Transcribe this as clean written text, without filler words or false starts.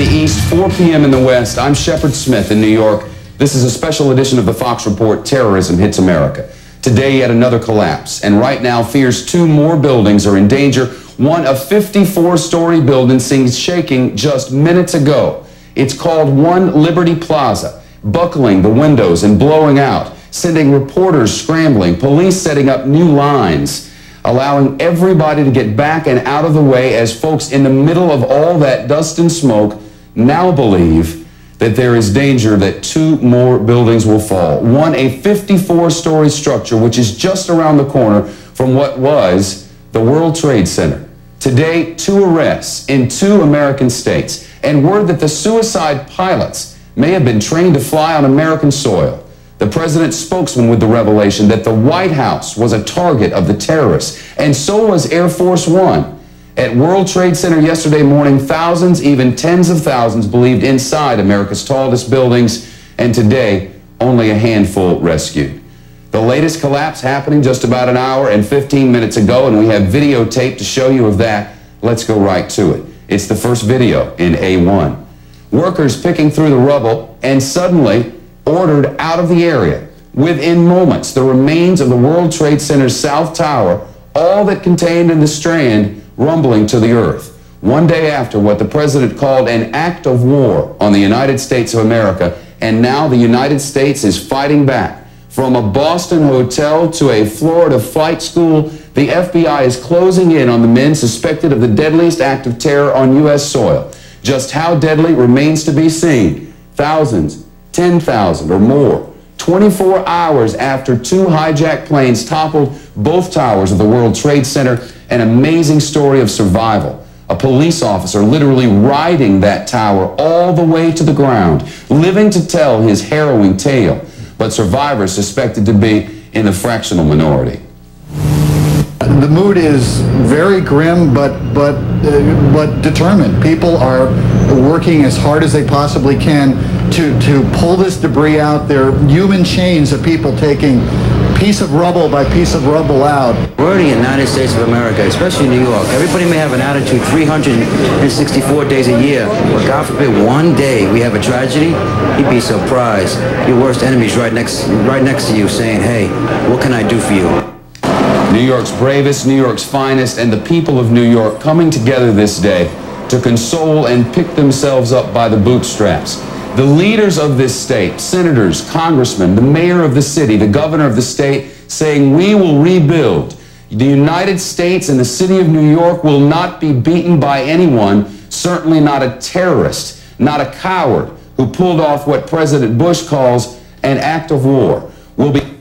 East, 4 p.m. in the West. I'm Shepard Smith in New York. This is a special edition of the Fox Report, Terrorism Hits America. Today, yet another collapse, and right now fears 2 more buildings are in danger. One, a 54-story building, seems shaking just minutes ago. It's called One Liberty Plaza, buckling the windows and blowing out, sending reporters scrambling, police setting up new lines, allowing everybody to get back and out of the way as folks in the middle of all that dust and smoke now believe that there is danger that 2 more buildings will fall. One, a 54-story structure, which is just around the corner from what was the World Trade Center. Today, 2 arrests in 2 American states, and word that the suicide pilots may have been trained to fly on American soil. The president's spokesman with the revelation that the White House was a target of the terrorists, and so was Air Force One. At World Trade Center yesterday morning, thousands, even tens of thousands, believed inside America's tallest buildings, and today, only a handful rescued. The latest collapse happening just about an hour and 15 minutes ago, and we have videotape to show you of that. Let's go right to it. It's the first video in A1. Workers picking through the rubble and suddenly ordered out of the area. Within moments, the remains of the World Trade Center's South Tower, all that contained in the Strand, rumbling to the earth. One day after what the president called an act of war on the United States of America, and now the United States is fighting back. From a Boston hotel to a Florida flight school, the FBI is closing in on the men suspected of the deadliest act of terror on U.S. soil. Just how deadly remains to be seen. Thousands, 10,000 or more. 24 hours after 2 hijacked planes toppled both towers of the World Trade Center, an amazing story of survival. A police officer literally riding that tower all the way to the ground, living to tell his harrowing tale, but survivors suspected to be in the fractional minority. The mood is very grim, but determined. People are working as hard as they possibly can to pull this debris out. There are human chains of people taking piece of rubble by piece of rubble out. We're in the United States of America, especially New York. Everybody may have an attitude 364 days a year, but God forbid one day we have a tragedy, you'd be surprised. Your worst enemy's right next to you saying, hey, what can I do for you? New York's bravest, New York's finest, and the people of New York coming together this day to console and pick themselves up by the bootstraps. The leaders of this state, senators, congressmen, the mayor of the city, the governor of the state, saying we will rebuild. The United States and the city of New York will not be beaten by anyone, certainly not a terrorist, not a coward who pulled off what President Bush calls an act of war. We'll be